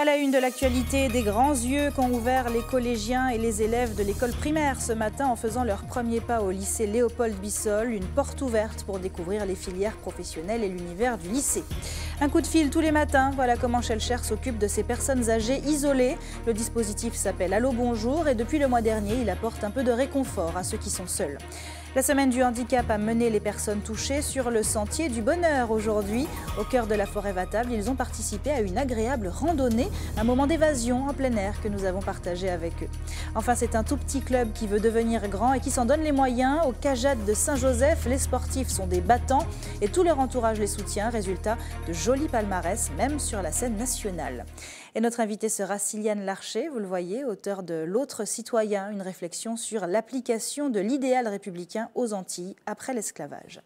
la une de l'actualité, des grands yeux qu'ont ouvert les collégiens et les élèves de l'école primaire ce matin en faisant leur premier pas au lycée Léopold Bissol, une porte ouverte pour découvrir les filières professionnelles et l'univers du lycée. Un coup de fil tous les matins, voilà comment Shellshare s'occupe de ces personnes âgées isolées. Le dispositif s'appelle Allo Bonjour et depuis le mois dernier, il apporte un peu de réconfort à ceux qui sont seuls. La semaine du handicap a mené les personnes touchées sur le sentier du bonheur. Aujourd'hui, au cœur de la forêt Vatable, ils ont participé à une agréable randonnée, un moment d'évasion en plein air que nous avons partagé avec eux. Enfin, c'est un tout petit club qui veut devenir grand et qui s'en donne les moyens. Au Cajade de Saint-Joseph, les sportifs sont des battants et tout leur entourage les soutient. Résultat, de jolis palmarès, même sur la scène nationale. Et notre invité sera Siliane Larcher, vous le voyez, auteur de L'autre citoyen, une réflexion sur l'application de l'idéal républicain aux Antilles après l'esclavage.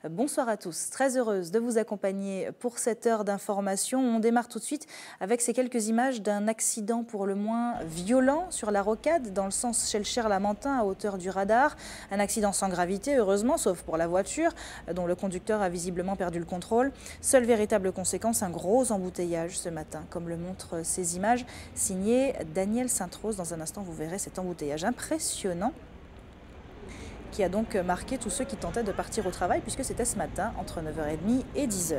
Bonsoir à tous, très heureuse de vous accompagner pour cette heure d'information. On démarre tout de suite avec ces quelques images d'un accident pour le moins violent sur la rocade, dans le sens Shellshare-Lamentin à hauteur du radar. Un accident sans gravité, heureusement, sauf pour la voiture, dont le conducteur a visiblement perdu le contrôle. Seule véritable conséquence, un gros embouteillage ce matin, comme le montrent ces images signées Daniel Sainte-Rose. Dans un instant, vous verrez cet embouteillage impressionnant qui a donc marqué tous ceux qui tentaient de partir au travail, puisque c'était ce matin entre 9h30 et 10h.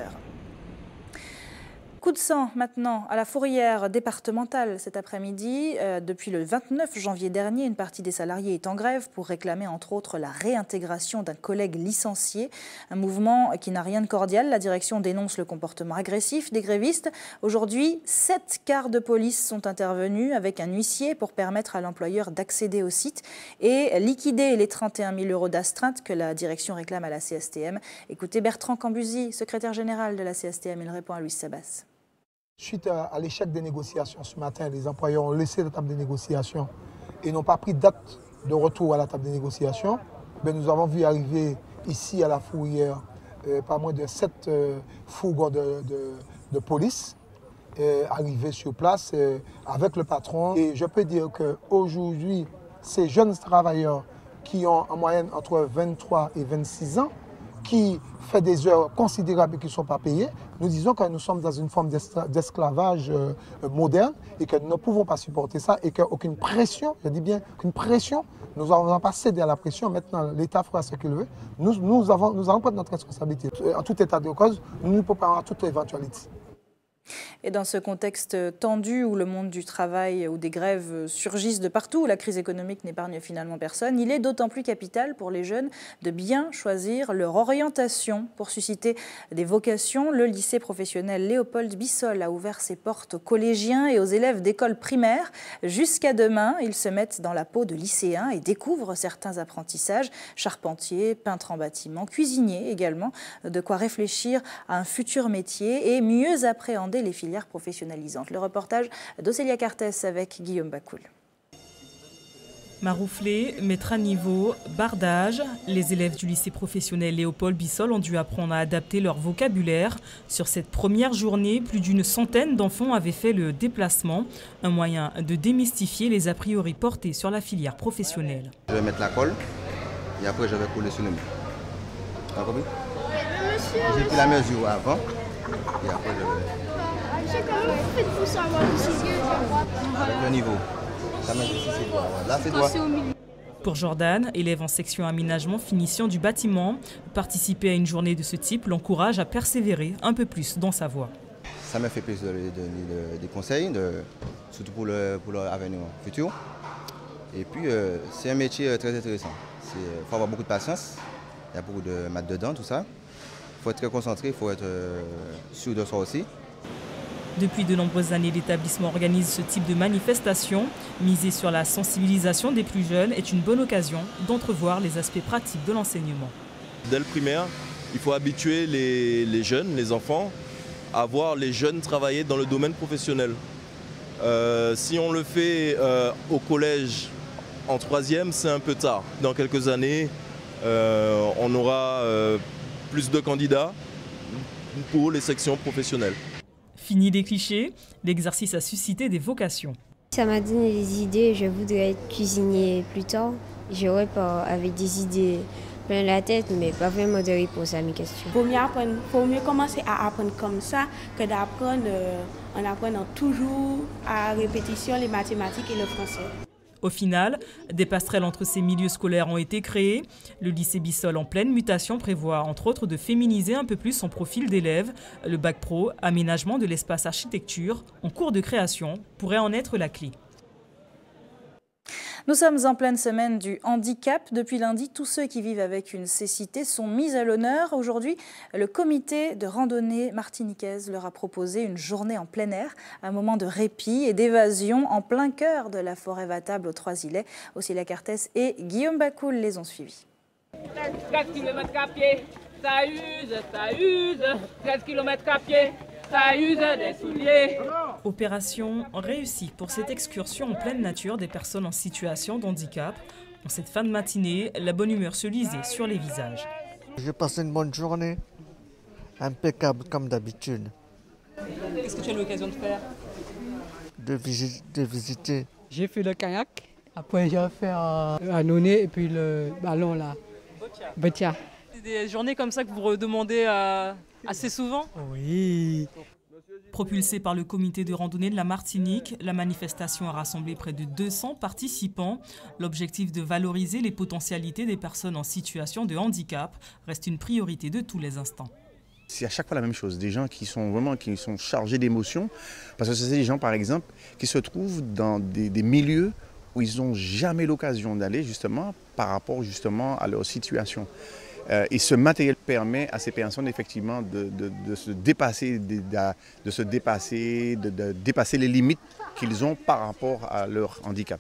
Coup de sang maintenant à la fourrière départementale cet après-midi. Depuis le 29 janvier dernier, une partie des salariés est en grève pour réclamer entre autres la réintégration d'un collègue licencié. Un mouvement qui n'a rien de cordial. La direction dénonce le comportement agressif des grévistes. Aujourd'hui, 7 cars de police sont intervenus avec un huissier pour permettre à l'employeur d'accéder au site et liquider les 31 000 € d'astreinte que la direction réclame à la CSTM. Écoutez Bertrand Cambusi, secrétaire général de la CSTM, il répond à Louis Sabas. Suite à l'échec des négociations ce matin, les employeurs ont laissé la table des négociations et n'ont pas pris date de retour à la table des négociations. Mais nous avons vu arriver ici à la fourrière pas moins de 7 fourgons de police arriver sur place avec le patron. Et je peux dire qu'aujourd'hui, ces jeunes travailleurs qui ont en moyenne entre 23 et 26 ans, qui fait des heures considérables et qui ne sont pas payées, nous disons que nous sommes dans une forme d'esclavage moderne et que nous ne pouvons pas supporter ça et qu'aucune pression, je dis bien qu'une pression, nous n'avons pas cédé à la pression, maintenant l'État fera ce qu'il veut, nous allons prendre notre responsabilité. En tout état de cause, nous nous préparons à toute éventualité. Et dans ce contexte tendu où le monde du travail, où des grèves surgissent de partout, où la crise économique n'épargne finalement personne, il est d'autant plus capital pour les jeunes de bien choisir leur orientation. Pour susciter des vocations, le lycée professionnel Léopold Bissol a ouvert ses portes aux collégiens et aux élèves d'école primaire. Jusqu'à demain, ils se mettent dans la peau de lycéens et découvrent certains apprentissages, charpentiers, peintres en bâtiment, cuisiniers également, de quoi réfléchir à un futur métier et mieux appréhender les filières professionnalisantes. Le reportage d'Océlia Cartès avec Guillaume Bacoul. Marouflé, mettre à niveau, bardage, les élèves du lycée professionnel Léopold Bissol ont dû apprendre à adapter leur vocabulaire. Sur cette première journée, plus d'une centaine d'enfants avaient fait le déplacement, un moyen de démystifier les a priori portés sur la filière professionnelle. Je vais mettre la colle et après je vais coller sur le mur. T'as compris? J'ai pris la mesure avant et après je vais... Comment faites-vous savoir si avec le niveau. Là, c'est droit. Pour Jordan, élève en section aménagement finissant du bâtiment, participer à une journée de ce type l'encourage à persévérer un peu plus dans sa voie. Ça m'a fait plaisir de donner des conseils, surtout pour leur avenir futur. Et puis, c'est un métier très intéressant. Il faut avoir beaucoup de patience, il y a beaucoup de maths dedans, tout ça. Il faut être très concentré, il faut être sûr de soi aussi. Depuis de nombreuses années, l'établissement organise ce type de manifestation. Miser sur la sensibilisation des plus jeunes est une bonne occasion d'entrevoir les aspects pratiques de l'enseignement. Dès le primaire, il faut habituer les jeunes, les enfants, à voir les jeunes travailler dans le domaine professionnel. Si on le fait au collège en 3e, c'est un peu tard. Dans quelques années, on aura plus de candidats pour les sections professionnelles. Fini des clichés, l'exercice a suscité des vocations. Ça m'a donné des idées, je voudrais être cuisinier plus tard. J'aurais pas avec des idées plein la tête, mais pas vraiment de réponse à mes questions. Faut mieux commencer à apprendre comme ça que d'apprendre en apprenant toujours à répétition les mathématiques et le français. Au final, des passerelles entre ces milieux scolaires ont été créées. Le lycée Bissol en pleine mutation prévoit entre autres de féminiser un peu plus son profil d'élève. Le bac pro, aménagement de l'espace architecture, en cours de création, pourrait en être la clé. Nous sommes en pleine semaine du handicap. Depuis lundi, tous ceux qui vivent avec une cécité sont mis à l'honneur. Aujourd'hui, le comité de randonnée martiniquaise leur a proposé une journée en plein air, un moment de répit et d'évasion en plein cœur de la forêt Vatable aux Trois-Îlets. Océlia Cartès et Guillaume Bacoul les ont suivis. 13 km à pied, ça use, 13 km à pied. Ça use des souliers. Opération réussie pour cette excursion en pleine nature des personnes en situation de handicap. En cette fin de matinée, la bonne humeur se lisait sur les visages. J'ai passé une bonne journée, impeccable comme d'habitude. Qu'est-ce que tu as eu l'occasion de faire? De visiter. J'ai fait le kayak, après j'ai fait un nonnet et puis le ballon là. Botia. C'est des journées comme ça que vous redemandez assez souvent? Oui. Propulsée par le comité de randonnée de la Martinique, la manifestation a rassemblé près de 200 participants. L'objectif de valoriser les potentialités des personnes en situation de handicap reste une priorité de tous les instants. C'est à chaque fois la même chose, des gens qui sont chargés d'émotions, parce que c'est des gens par exemple qui se trouvent dans des milieux où ils n'ont jamais l'occasion d'aller justement par rapport justement à leur situation. Et ce matériel permet à ces personnes effectivement de se dépasser, de dépasser les limites qu'ils ont par rapport à leur handicap.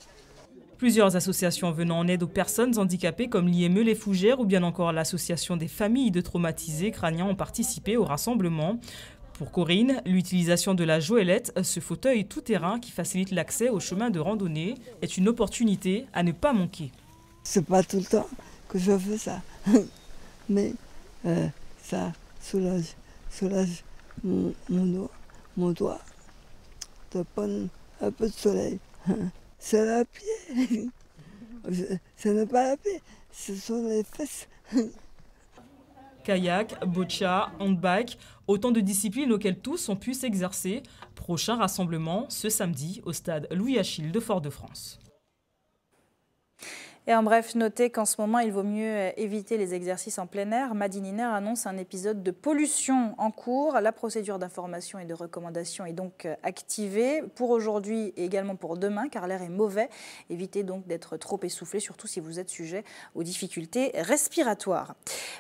Plusieurs associations venant en aide aux personnes handicapées comme l'IME Les Fougères ou bien encore l'association des familles de traumatisés crâniens ont participé au rassemblement. Pour Corinne, l'utilisation de la joëlette, ce fauteuil tout-terrain qui facilite l'accès aux chemins de randonnée, est une opportunité à ne pas manquer. C'est pas tout le temps que je fais ça. Mais ça soulage mon doigt de prendre un peu de soleil. C'est la pied. Ce n'est pas la pied, ce sont les fesses. Kayak, boccia, handbike, autant de disciplines auxquelles tous ont pu s'exercer. Prochain rassemblement ce samedi au stade Louis-Achille de Fort-de-France. Et en bref, notez qu'en ce moment, il vaut mieux éviter les exercices en plein air. Madininer annonce un épisode de pollution en cours. La procédure d'information et de recommandation est donc activée pour aujourd'hui et également pour demain, car l'air est mauvais. Évitez donc d'être trop essoufflé, surtout si vous êtes sujet aux difficultés respiratoires.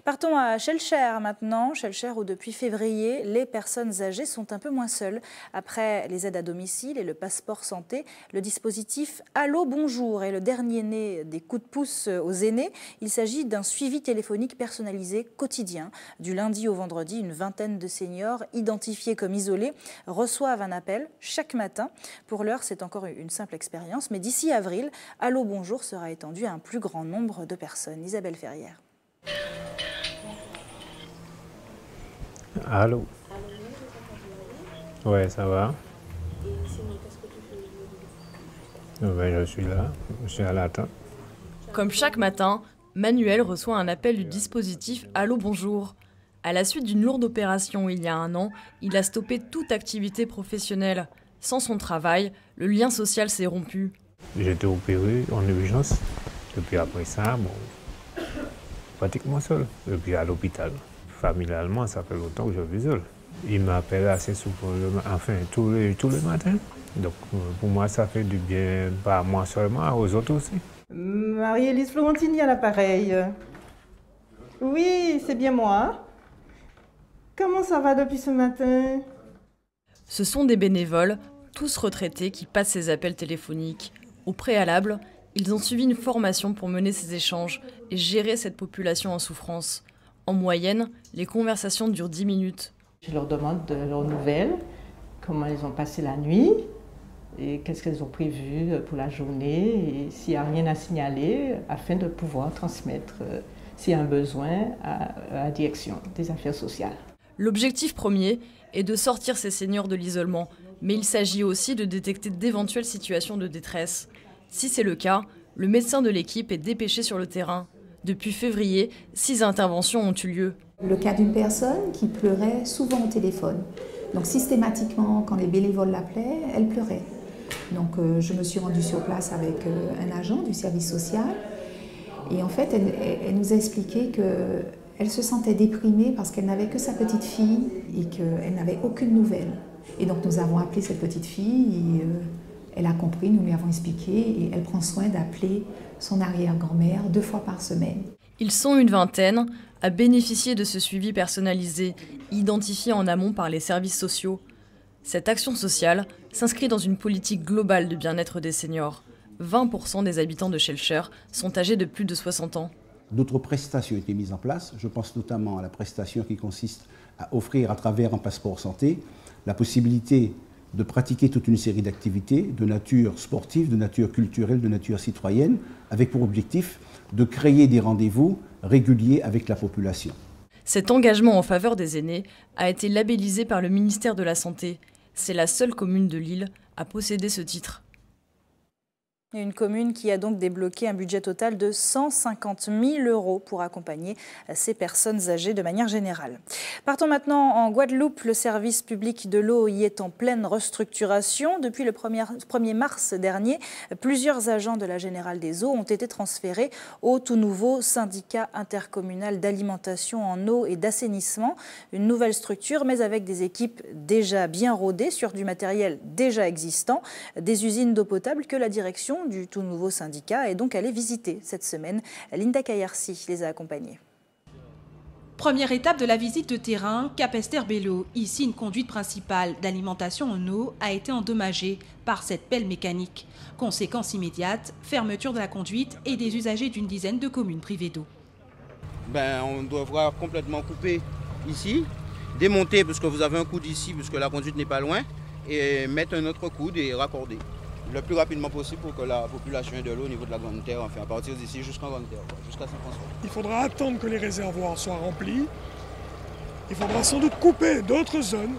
Partons à Schellcher maintenant. Schellcher où depuis février, les personnes âgées sont un peu moins seules. Après les aides à domicile et le passeport santé, le dispositif Allo Bonjour est le dernier né des coups de pouce aux aînés. Il s'agit d'un suivi téléphonique personnalisé quotidien. Du lundi au vendredi, une vingtaine de seniors identifiés comme isolés reçoivent un appel chaque matin. Pour l'heure, c'est encore une simple expérience, mais d'ici avril, Allo Bonjour sera étendu à un plus grand nombre de personnes. Isabelle Ferrière. Allô. Ouais, ça va. Je suis là, je suis à l'attente. Comme chaque matin, Manuel reçoit un appel du dispositif Allo Bonjour. À la suite d'une lourde opération il y a 1 an, il a stoppé toute activité professionnelle. Sans son travail, le lien social s'est rompu. J'ai été opéré en urgence. Et puis après ça, pratiquement seul. Et puis à l'hôpital. Familialement, ça fait longtemps que je vis seul. Il m'appelle assez souvent, enfin tous les matins. Donc pour moi, ça fait du bien, pas à moi seulement, aux autres aussi. Marie-Élise Florentini à l'appareil. Oui, c'est bien moi. Comment ça va depuis ce matin? Ce sont des bénévoles, tous retraités, qui passent ces appels téléphoniques. Au préalable, ils ont suivi une formation pour mener ces échanges et gérer cette population en souffrance. En moyenne, les conversations durent 10 minutes. Je leur demande de leurs nouvelles, comment ils ont passé la nuit, et qu'est-ce qu'elles ont prévu pour la journée, et s'il n'y a rien à signaler, afin de pouvoir transmettre, s'il y a un besoin, à la direction des affaires sociales. L'objectif premier est de sortir ces seniors de l'isolement, mais il s'agit aussi de détecter d'éventuelles situations de détresse. Si c'est le cas, le médecin de l'équipe est dépêché sur le terrain. Depuis février, 6 interventions ont eu lieu. Le cas d'une personne qui pleurait souvent au téléphone. Donc systématiquement, quand les bénévoles l'appelaient, elle pleurait. Donc je me suis rendue sur place avec un agent du service social. Et en fait, elle nous a expliqué qu'elle se sentait déprimée parce qu'elle n'avait que sa petite fille et qu'elle n'avait aucune nouvelle. Et donc nous avons appelé cette petite fille et elle a compris, nous lui avons expliqué et elle prend soin d'appeler son arrière-grand-mère 2 fois par semaine. Ils sont une vingtaine à bénéficier de ce suivi personnalisé, identifié en amont par les services sociaux. Cette action sociale s'inscrit dans une politique globale de bien-être des seniors. 20% des habitants de Schœlcher sont âgés de plus de 60 ans. D'autres prestations ont été mises en place. Je pense notamment à la prestation qui consiste à offrir à travers un passeport santé la possibilité de pratiquer toute une série d'activités de nature sportive, de nature culturelle, de nature citoyenne, avec pour objectif de créer des rendez-vous réguliers avec la population. Cet engagement en faveur des aînés a été labellisé par le ministère de la Santé. C'est la seule commune de l'île à posséder ce titre. Une commune qui a donc débloqué un budget total de 150 000 € pour accompagner ces personnes âgées de manière générale. Partons maintenant en Guadeloupe. Le service public de l'eau y est en pleine restructuration. Depuis le 1er mars dernier, plusieurs agents de la Générale des Eaux ont été transférés au tout nouveau syndicat intercommunal d'alimentation en eau et d'assainissement. Une nouvelle structure, mais avec des équipes déjà bien rodées sur du matériel déjà existant, des usines d'eau potable que la direction du tout nouveau syndicat est donc allée visiter cette semaine. Linda Kayarsi les a accompagnés. Première étape de la visite de terrain, Cap Esterbello. Ici, une conduite principale d'alimentation en eau a été endommagée par cette pelle mécanique. Conséquence immédiate, fermeture de la conduite et des usagers d'une dizaine de communes privées d'eau. On devra complètement couper ici, démonter parce que vous avez un coude ici, puisque la conduite n'est pas loin, et mettre un autre coude et raccorder le plus rapidement possible pour que la population ait de l'eau au niveau de la Grande Terre, enfin à partir d'ici jusqu'en Grande Terre, jusqu'à Saint-François. Il faudra attendre que les réservoirs soient remplis. Il faudra sans doute couper d'autres zones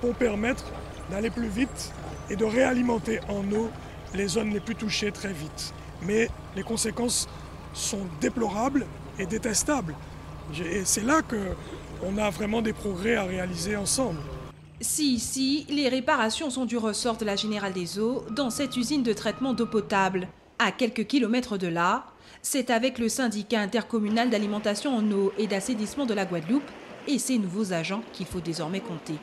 pour permettre d'aller plus vite et de réalimenter en eau les zones les plus touchées très vite. Mais les conséquences sont déplorables et détestables. Et c'est là qu'on a vraiment des progrès à réaliser ensemble. Si ici, les réparations sont du ressort de la Générale des Eaux dans cette usine de traitement d'eau potable. À quelques kilomètres de là, c'est avec le syndicat intercommunal d'alimentation en eau et d'assainissement de la Guadeloupe et ses nouveaux agents qu'il faut désormais compter.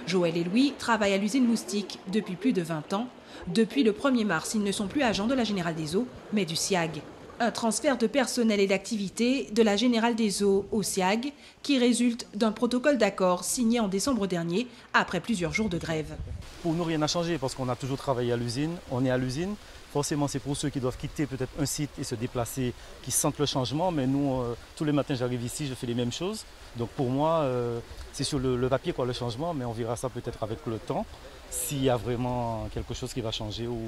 Joël et Louis travaillent à l'usine Moustique depuis plus de 20 ans. Depuis le 1er mars, ils ne sont plus agents de la Générale des Eaux, mais du SIAG. Un transfert de personnel et d'activité de la Générale des Eaux au SIAG qui résulte d'un protocole d'accord signé en décembre dernier après plusieurs jours de grève. Pour nous, rien n'a changé parce qu'on a toujours travaillé à l'usine, on est à l'usine. Forcément, c'est pour ceux qui doivent quitter peut-être un site et se déplacer qui sentent le changement, mais nous, tous les matins, j'arrive ici, je fais les mêmes choses. Donc pour moi, c'est sur le papier le changement, mais on verra ça peut-être avec le temps, s'il y a vraiment quelque chose qui va changer ou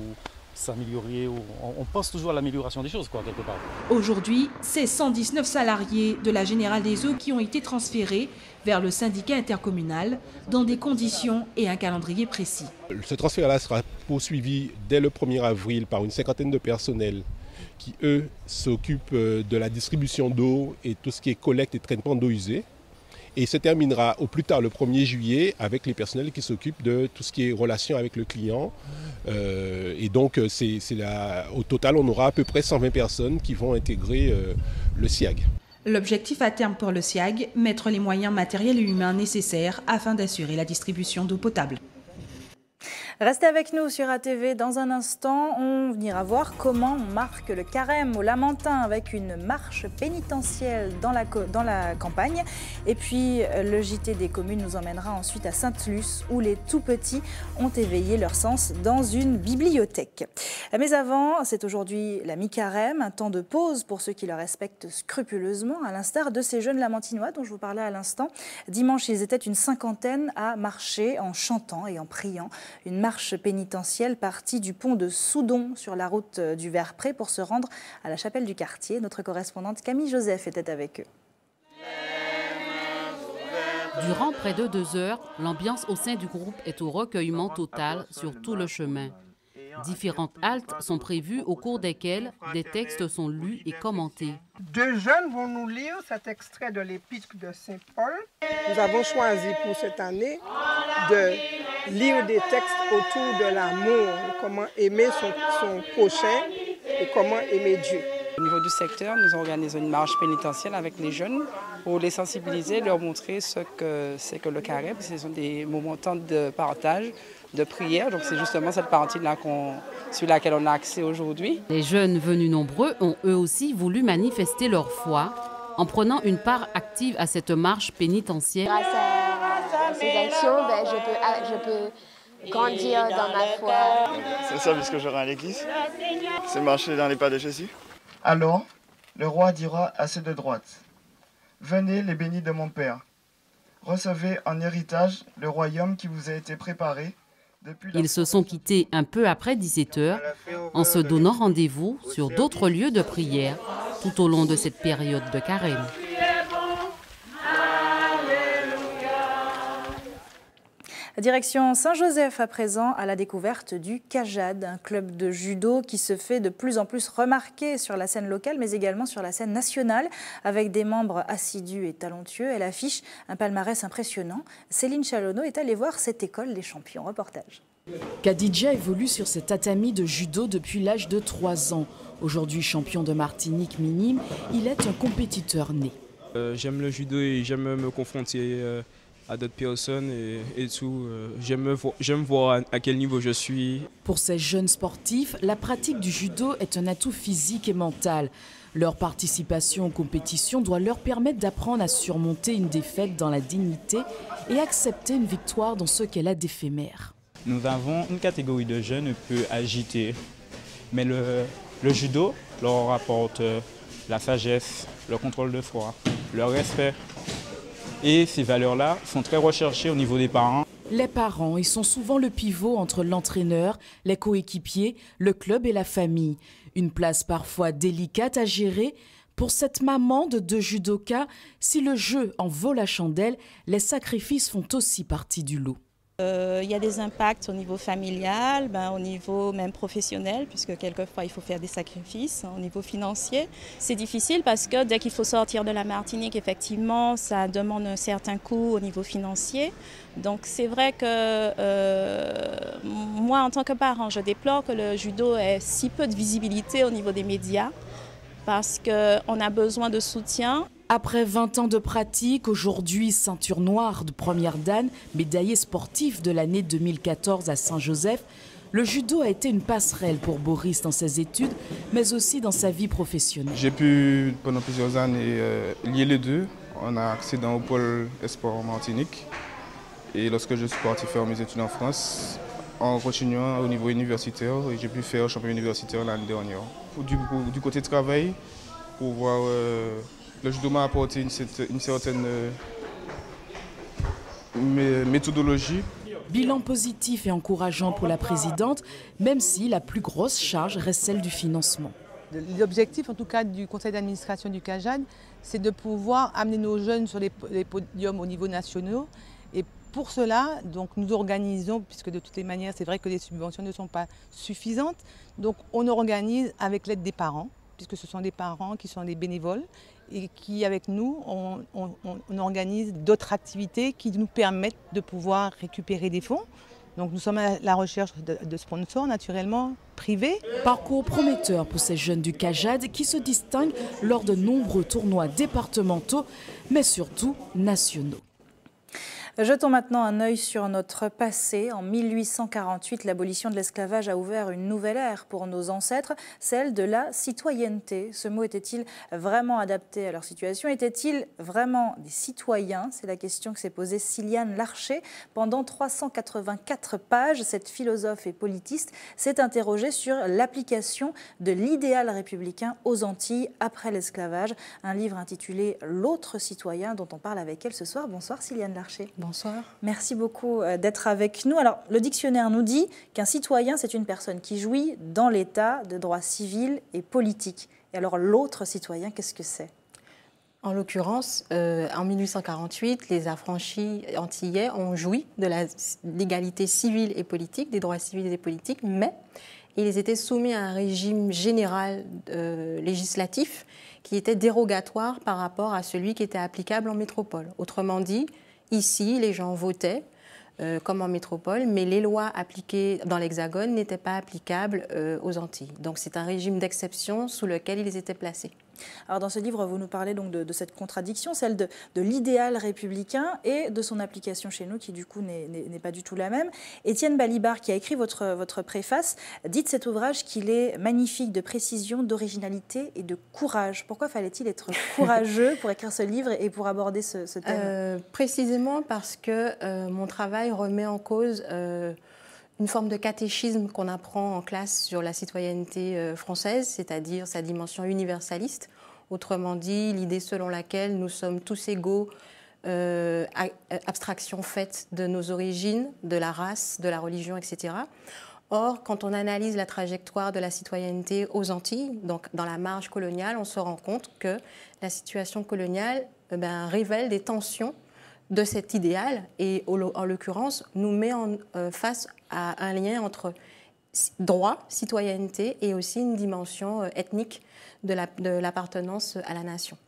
s'améliorer. On pense toujours à l'amélioration des choses, quelque part. Aujourd'hui, c'est 119 salariés de la Générale des Eaux qui ont été transférés vers le syndicat intercommunal dans des conditions et un calendrier précis. Ce transfert-là sera poursuivi dès le 1er avril par une cinquantaine de personnels qui, eux, s'occupent de la distribution d'eau et tout ce qui est collecte et traitement d'eau usée. Et se terminera au plus tard le 1er juillet avec les personnels qui s'occupent de tout ce qui est relation avec le client. Et donc, au total, on aura à peu près 120 personnes qui vont intégrer le SIAG. L'objectif à terme pour le SIAG, mettre les moyens matériels et humains nécessaires afin d'assurer la distribution d'eau potable. Restez avec nous sur ATV. Dans un instant, on ira voir comment on marque le carême au Lamentin avec une marche pénitentielle dans la campagne. Et puis, le JT des communes nous emmènera ensuite à Sainte-Luce où les tout-petits ont éveillé leur sens dans une bibliothèque. Mais avant, c'est aujourd'hui la mi-carême, un temps de pause pour ceux qui le respectent scrupuleusement, à l'instar de ces jeunes Lamentinois dont je vous parlais à l'instant. Dimanche, ils étaient une cinquantaine à marcher en chantant et en priant. Une marche pénitentielle partie du pont de Soudon sur la route du Vert-Pré pour se rendre à la chapelle du quartier. Notre correspondante Camille Joseph était avec eux. Durant près de 2 heures, l'ambiance au sein du groupe est au recueillement total sur tout le chemin. Différentes haltes sont prévues au cours desquelles des textes sont lus et commentés. 2 jeunes vont nous lire cet extrait de l'Épître de Saint Paul. Nous avons choisi pour cette année de lire des textes autour de l'amour, comment aimer son prochain et comment aimer Dieu. Au niveau du secteur, nous organisons une marche pénitentielle avec les jeunes pour les sensibiliser, leur montrer ce que c'est que le carême. Ce sont des moments de partage, de prière. Donc c'est justement cette partie-là sur laquelle on a accès aujourd'hui. Les jeunes venus nombreux ont eux aussi voulu manifester leur foi en prenant une part active à cette marche pénitentielle. Grâce à ces actions, je peux grandir dans ma foi. C'est le service que j'aurai à l'église. C'est marcher dans les pas de Jésus. Alors, le roi dira à ceux de droite, « Venez les bénis de mon Père, recevez en héritage le royaume qui vous a été préparé. » Ils se sont quittés un peu après 17h en se donnant rendez-vous sur d'autres lieux de prière tout au long de cette période de carême. Direction Saint-Joseph à présent, à la découverte du Cajad, un club de judo qui se fait de plus en plus remarquer sur la scène locale mais également sur la scène nationale. Avec des membres assidus et talentueux, elle affiche un palmarès impressionnant. Céline Chalonneau est allée voir cette école des champions. Reportage. Khadija évolue sur cet tatami de judo depuis l'âge de 3 ans. Aujourd'hui champion de Martinique minime, il est un compétiteur né. J'aime le judo et j'aime me confronter à d'autres personnes et tout. J'aime voir à quel niveau je suis. Pour ces jeunes sportifs, la pratique du judo est un atout physique et mental. Leur participation aux compétitions doit leur permettre d'apprendre à surmonter une défaite dans la dignité et accepter une victoire dans ce qu'elle a d'éphémère. Nous avons une catégorie de jeunes un peu agités, mais le judo leur apporte la sagesse, le contrôle de soi, le respect. Et ces valeurs-là sont très recherchées au niveau des parents. Les parents, ils sont souvent le pivot entre l'entraîneur, les coéquipiers, le club et la famille. Une place parfois délicate à gérer. Pour cette maman de 2 judokas, si le jeu en vaut la chandelle, les sacrifices font aussi partie du lot. Il y a des impacts au niveau familial, au niveau même professionnel, puisque quelquefois il faut faire des sacrifices au niveau financier. C'est difficile parce que dès qu'il faut sortir de la Martinique, effectivement, ça demande un certain coût au niveau financier. Donc c'est vrai que moi, en tant que parent, je déplore que le judo ait si peu de visibilité au niveau des médias, parce qu'on a besoin de soutien. Après 20 ans de pratique, aujourd'hui ceinture noire de première dan, médaillé sportif de l'année 2014 à Saint-Joseph, le judo a été une passerelle pour Boris dans ses études, mais aussi dans sa vie professionnelle. J'ai pu, pendant plusieurs années, lier les deux. On a accédé au pôle Esport en Martinique. Et lorsque je suis parti faire mes études en France, en continuant au niveau universitaire, j'ai pu faire champion universitaire l'année dernière. Du côté travail, pour voir... Le judo m'a apporté une certaine méthodologie. Bilan positif et encourageant pour la présidente, même si la plus grosse charge reste celle du financement. L'objectif, en tout cas, du conseil d'administration du Cajad, c'est de pouvoir amener nos jeunes sur les podiums au niveau national. Et pour cela, donc, nous organisons, puisque de toutes les manières, c'est vrai que les subventions ne sont pas suffisantes, donc on organise avec l'aide des parents, puisque ce sont des parents qui sont des bénévoles et qui, avec nous, on organise d'autres activités qui nous permettent de pouvoir récupérer des fonds. Donc nous sommes à la recherche de sponsors, naturellement, privés. Parcours prometteur pour ces jeunes du Cajad qui se distinguent lors de nombreux tournois départementaux, mais surtout nationaux. Jetons maintenant un œil sur notre passé. En 1848, l'abolition de l'esclavage a ouvert une nouvelle ère pour nos ancêtres, celle de la citoyenneté. Ce mot était-il vraiment adapté à leur situation? Étaient-ils vraiment des citoyens? C'est la question que s'est posée Siliane Larcher. Pendant 384 pages, cette philosophe et politiste s'est interrogée sur l'application de l'idéal républicain aux Antilles après l'esclavage. Un livre intitulé « L'autre citoyen » dont on parle avec elle ce soir. Bonsoir Siliane Larcher. Bonsoir. Merci beaucoup d'être avec nous. Alors, le dictionnaire nous dit qu'un citoyen, c'est une personne qui jouit dans l'État de droits civils et politiques. Et alors, l'autre citoyen, qu'est-ce que c'est? En l'occurrence, en 1848, les affranchis antillais ont joui de l'égalité civile et politique, des droits civils et politiques, mais ils étaient soumis à un régime général législatif qui était dérogatoire par rapport à celui qui était applicable en métropole. Autrement dit, ici, les gens votaient comme en métropole, mais les lois appliquées dans l'Hexagone n'étaient pas applicables aux Antilles. Donc c'est un régime d'exception sous lequel ils étaient placés. Alors dans ce livre, vous nous parlez donc de cette contradiction, celle de l'idéal républicain et de son application chez nous, qui du coup n'est pas du tout la même. Étienne Balibar, qui a écrit votre préface, dit de cet ouvrage qu'il est magnifique de précision, d'originalité et de courage. Pourquoi fallait-il être courageux pour écrire ce livre et pour aborder ce thème? Précisément parce que mon travail remet en cause une forme de catéchisme qu'on apprend en classe sur la citoyenneté française, c'est-à-dire sa dimension universaliste. Autrement dit, l'idée selon laquelle nous sommes tous égaux, abstraction faite de nos origines, de la race, de la religion, etc. Or, quand on analyse la trajectoire de la citoyenneté aux Antilles, donc dans la marge coloniale, on se rend compte que la situation coloniale révèle des tensions de cet idéal et, en l'occurrence, nous met face à un lien entre droit, citoyenneté et aussi une dimension ethnique de l'appartenance à la nation.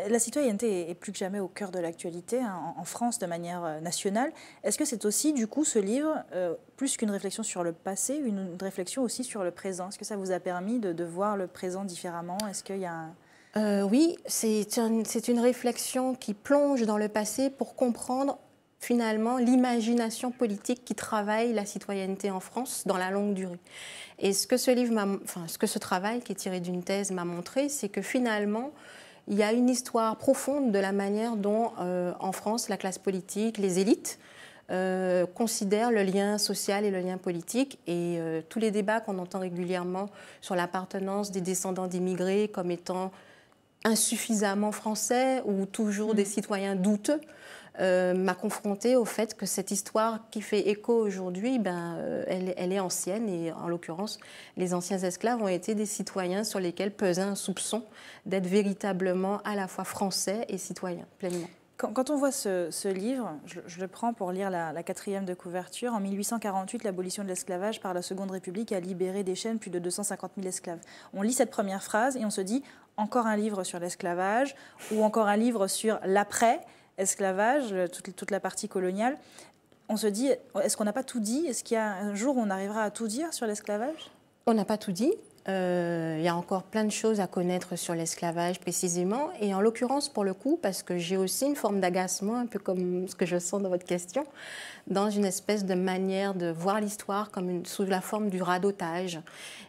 La citoyenneté est plus que jamais au cœur de l'actualité, en France de manière nationale. Est-ce que c'est aussi, du coup, ce livre, plus qu'une réflexion sur le passé, une réflexion aussi sur le présent? Est-ce que ça vous a permis de voir le présent différemment? Est-ce qu'il y a un... Oui, c'est une réflexion qui plonge dans le passé pour comprendre finalement l'imagination politique qui travaille la citoyenneté en France dans la longue durée. Et ce que ce travail qui est tiré d'une thèse m'a montré, c'est que finalement, il y a une histoire profonde de la manière dont, en France, la classe politique, les élites, considèrent le lien social et le lien politique. Et tous les débats qu'on entend régulièrement sur l'appartenance des descendants d'immigrés comme étant insuffisamment français ou toujours des citoyens douteux, m'a confrontée au fait que cette histoire qui fait écho aujourd'hui, elle est ancienne et en l'occurrence, les anciens esclaves ont été des citoyens sur lesquels pesait un soupçon d'être véritablement à la fois français et citoyens, pleinement. Quand on voit ce livre, je le prends pour lire la 4e de couverture, en 1848, l'abolition de l'esclavage par la Seconde République a libéré des chaînes plus de 250 000 esclaves. On lit cette première phrase et on se dit, encore un livre sur l'esclavage ou encore un livre sur l'après-esclavage, toute la partie coloniale. On se dit, est-ce qu'on n'a pas tout dit? Est-ce qu'il y a un jour où on arrivera à tout dire sur l'esclavage? On n'a pas tout dit. Il y a encore plein de choses à connaître sur l'esclavage précisément. Et en l'occurrence, pour le coup, parce que j'ai aussi une forme d'agacement, un peu comme ce que je sens dans votre question, dans une espèce de manière de voir l'histoire comme sous la forme du radotage,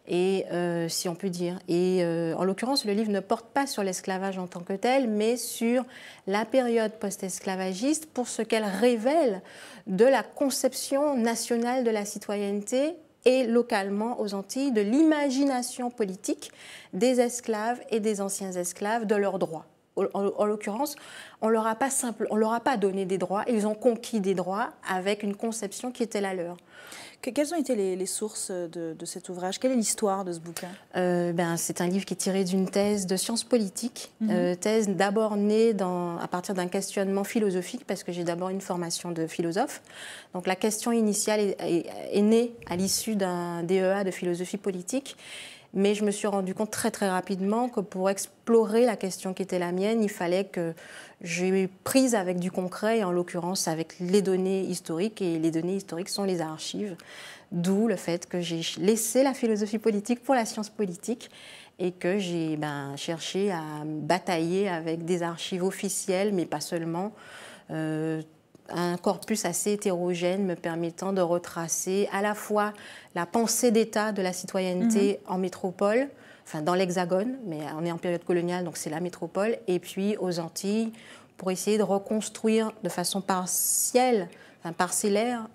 et, si on peut dire. Et en l'occurrence, le livre ne porte pas sur l'esclavage en tant que tel, mais sur la période post-esclavagiste pour ce qu'elle révèle de la conception nationale de la citoyenneté et localement aux Antilles, de l'imagination politique des esclaves et des anciens esclaves, de leurs droits. En l'occurrence, on leur a pas donné des droits, ils ont conquis des droits avec une conception qui était la leur. Quelles ont été les sources de cet ouvrage? Quelle est l'histoire de ce bouquin? C'est un livre qui est tiré d'une thèse de sciences politiques, thèse d'abord née à partir d'un questionnement philosophique, parce que j'ai d'abord une formation de philosophe. Donc la question initiale est née à l'issue d'un DEA de philosophie politique. Mais je me suis rendu compte très très rapidement que pour explorer la question qui était la mienne, il fallait que j'ai prise avec du concret, et en l'occurrence avec les données historiques, et les données historiques sont les archives, d'où le fait que j'ai laissé la philosophie politique pour la science politique et que j'ai cherché à batailler avec des archives officielles, mais pas seulement, un corpus assez hétérogène me permettant de retracer à la fois la pensée d'État de la citoyenneté en métropole, enfin dans l'Hexagone, mais on est en période coloniale, donc c'est la métropole, et puis aux Antilles, pour essayer de reconstruire de façon parcellaire,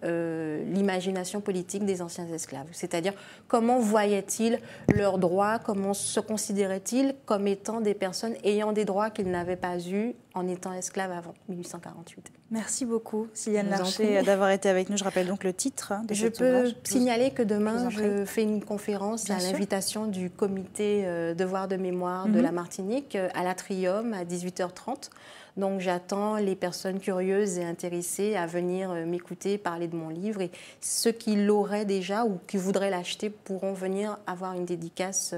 l'imagination politique des anciens esclaves. C'est-à-dire, comment voyaient-ils leurs droits, comment se considéraient-ils comme étant des personnes ayant des droits qu'ils n'avaient pas eus en étant esclave avant 1848. Merci beaucoup, Siliane Larcher, d'avoir été avec nous. Je rappelle donc le titre de cet ouvrage. Je peux signaler que demain, je fais une conférence à l'invitation du comité Devoir de mémoire de la Martinique à l'Atrium à 18h30. Donc j'attends les personnes curieuses et intéressées à venir m'écouter, parler de mon livre. Et ceux qui l'auraient déjà ou qui voudraient l'acheter pourront venir avoir une dédicace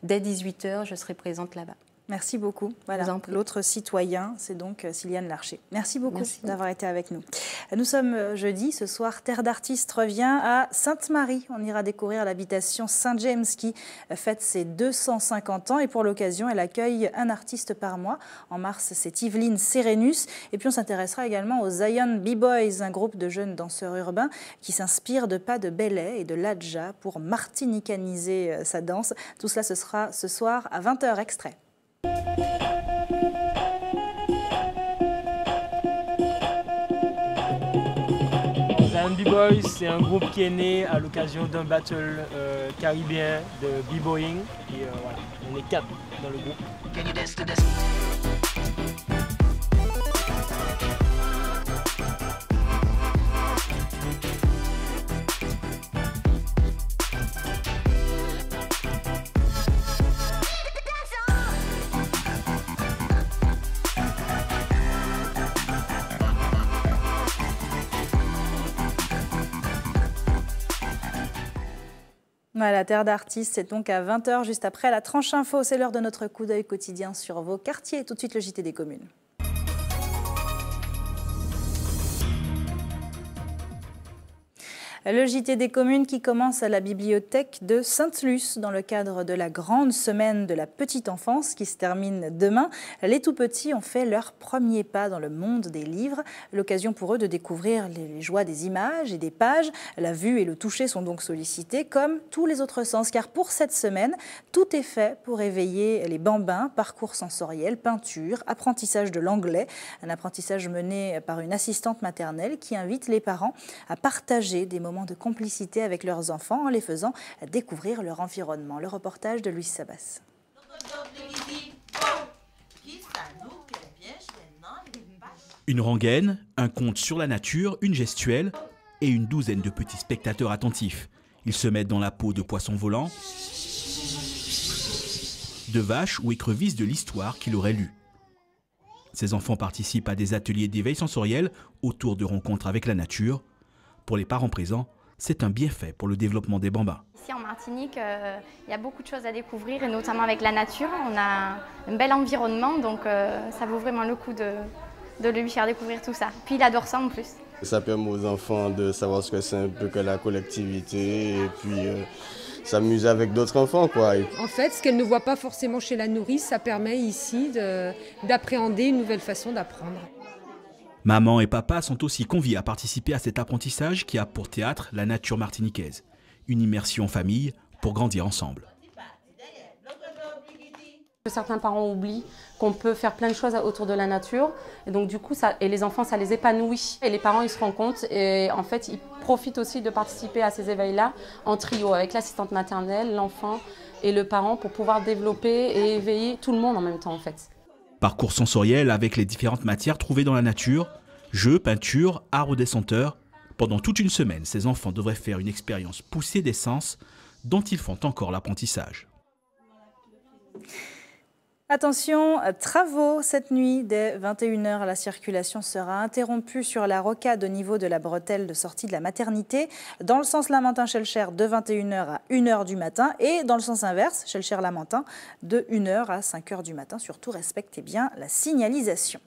dès 18h. Je serai présente là-bas. Merci beaucoup. Voilà, l'autre citoyen, c'est donc Siliane Larcher. Merci beaucoup d'avoir été avec nous. Nous sommes jeudi, ce soir, Terre d'Artistes revient à Sainte-Marie. On ira découvrir l'habitation Saint-James qui fête ses 250 ans et pour l'occasion, elle accueille un artiste par mois. En mars, c'est Yveline Serenus. Et puis on s'intéressera également aux Zion B-Boys, un groupe de jeunes danseurs urbains qui s'inspirent de pas de belay et de l'adja pour martinicaniser sa danse. Tout cela, ce sera ce soir à 20h. Extrait. Zion B-Boys, c'est un groupe qui est né à l'occasion d'un battle caribéen de b-boying. Et voilà, on est 4 dans le groupe. Voilà, Terre d'Artistes, c'est donc à 20h, juste après la tranche info. C'est l'heure de notre coup d'œil quotidien sur vos quartiers. Tout de suite, le JT des communes. Le JT des communes qui commence à la bibliothèque de Sainte-Luce dans le cadre de la grande semaine de la petite enfance qui se termine demain. Les tout-petits ont fait leur premier pas dans le monde des livres. L'occasion pour eux de découvrir les joies des images et des pages. La vue et le toucher sont donc sollicités comme tous les autres sens car pour cette semaine, tout est fait pour éveiller les bambins. Parcours sensoriel, peinture, apprentissage de l'anglais. Un apprentissage mené par une assistante maternelle qui invite les parents à partager des moments de complicité avec leurs enfants en les faisant découvrir leur environnement. Le reportage de Louis Sabas. Une rengaine, un conte sur la nature, une gestuelle et une douzaine de petits spectateurs attentifs. Ils se mettent dans la peau de poissons volants, de vaches ou écrevisses de l'histoire qu'il aurait lue. Ces enfants participent à des ateliers d'éveil sensoriel autour de rencontres avec la nature. Pour les parents présents, c'est un bienfait pour le développement des bambins. Ici en Martinique, il y a beaucoup de choses à découvrir et notamment avec la nature. On a un bel environnement, donc ça vaut vraiment le coup de lui faire découvrir tout ça. Puis il adore ça en plus. Ça permet aux enfants de savoir ce que c'est un peu que la collectivité et puis s'amuser avec d'autres enfants, quoi. En fait, ce qu'elle ne voit pas forcément chez la nourrice, ça permet ici d'appréhender une nouvelle façon d'apprendre. Maman et papa sont aussi conviés à participer à cet apprentissage qui a pour théâtre la nature martiniquaise. Une immersion en famille pour grandir ensemble. Certains parents oublient qu'on peut faire plein de choses autour de la nature et donc du coup les enfants ça les épanouit et les parents ils se rendent compte et en fait ils profitent aussi de participer à ces éveils-là en trio avec l'assistante maternelle, l'enfant et le parent pour pouvoir développer et éveiller tout le monde en même temps en fait. Parcours sensoriel avec les différentes matières trouvées dans la nature, jeux, peinture, arts des senteurs. Pendant toute une semaine, ces enfants devraient faire une expérience poussée des sens dont ils font encore l'apprentissage. Attention, travaux cette nuit dès 21h. La circulation sera interrompue sur la rocade au niveau de la bretelle de sortie de la maternité, dans le sens Lamentin-Schellcher de 21h à 1h du matin et dans le sens inverse, Schellcher-Lamentin de 1h à 5h du matin. Surtout, respectez bien la signalisation.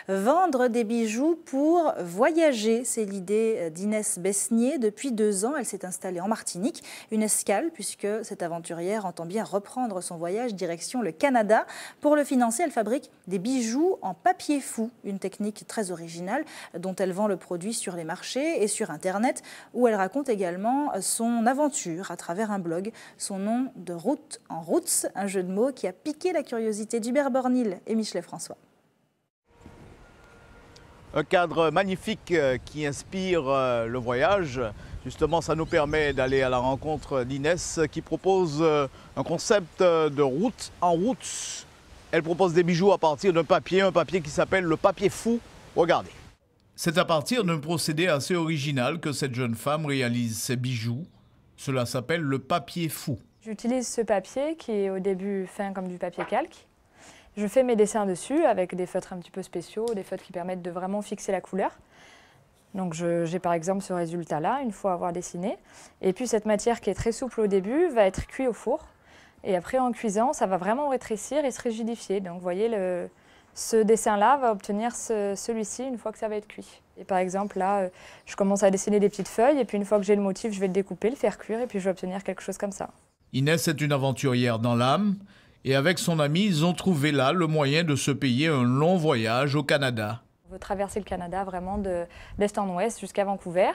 Vendre des bijoux pour voyager, c'est l'idée d'Inès Besnier. Depuis 2 ans, elle s'est installée en Martinique. Une escale, puisque cette aventurière entend bien reprendre son voyage direction le Canada. Pour le financer, elle fabrique des bijoux en papier fou, une technique très originale dont elle vend le produit sur les marchés et sur Internet, où elle raconte également son aventure à travers un blog. Son nom de Route en Roots, un jeu de mots qui a piqué la curiosité d'Hubert Bornil et Michelet François. Un cadre magnifique qui inspire le voyage. Justement, ça nous permet d'aller à la rencontre d'Inès qui propose un concept de route en route. Elle propose des bijoux à partir d'un papier, un papier qui s'appelle le papier fou. Regardez. C'est à partir d'un procédé assez original que cette jeune femme réalise ses bijoux. Cela s'appelle le papier fou. J'utilise ce papier qui est au début fin comme du papier calque. Je fais mes dessins dessus avec des feutres un petit peu spéciaux, des feutres qui permettent de vraiment fixer la couleur. Donc j'ai par exemple ce résultat-là, une fois avoir dessiné. Et puis cette matière qui est très souple au début va être cuite au four. Et après en cuisant, ça va vraiment rétrécir et se rigidifier. Donc vous voyez, ce dessin-là va obtenir celui-ci une fois que ça va être cuit. Et par exemple là, je commence à dessiner des petites feuilles et puis une fois que j'ai le motif, je vais le découper, le faire cuire et puis je vais obtenir quelque chose comme ça. Inès est une aventurière dans l'âme et avec son ami, ils ont trouvé là le moyen de se payer un long voyage au Canada. On veut traverser le Canada vraiment d'est en ouest jusqu'à Vancouver.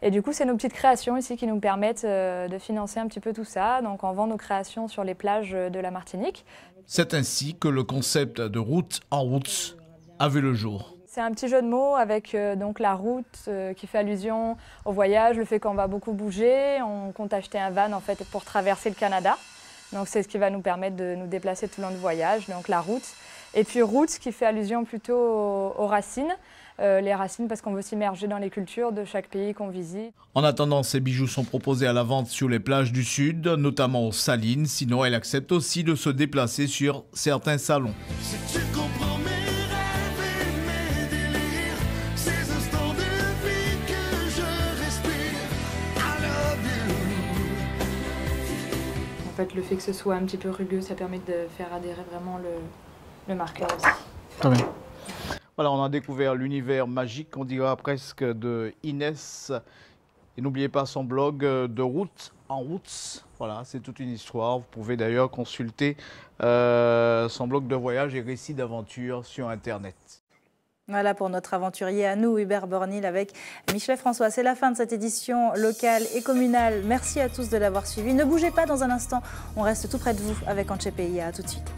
Et du coup, c'est nos petites créations ici qui nous permettent de financer un petit peu tout ça. Donc on vend nos créations sur les plages de la Martinique. C'est ainsi que le concept de route en route a vu le jour. C'est un petit jeu de mots avec donc la route qui fait allusion au voyage, le fait qu'on va beaucoup bouger. On compte acheter un van en fait pour traverser le Canada. Donc c'est ce qui va nous permettre de nous déplacer tout le long du voyage, donc la route. Et puis route qui fait allusion plutôt aux racines. Les racines parce qu'on veut s'immerger dans les cultures de chaque pays qu'on visite. En attendant, ces bijoux sont proposés à la vente sur les plages du Sud, notamment aux Salines. Sinon, elle accepte aussi de se déplacer sur certains salons. Si tu comprends mes rêves et mes délires, ces instants de vie que je respire, I love you. En fait, le fait que ce soit un petit peu rugueux, ça permet de faire adhérer vraiment le marqueur aussi. Très bien. Voilà, on a découvert l'univers magique, on dira presque, de Inès. Et n'oubliez pas son blog de route en route. Voilà, c'est toute une histoire. Vous pouvez d'ailleurs consulter son blog de voyage et récits d'aventure sur Internet. Voilà pour notre aventurier à nous, Hubert Bornil, avec Michelet François. C'est la fin de cette édition locale et communale. Merci à tous de l'avoir suivi. Ne bougez pas dans un instant, on reste tout près de vous avec Anche Pays. À tout de suite.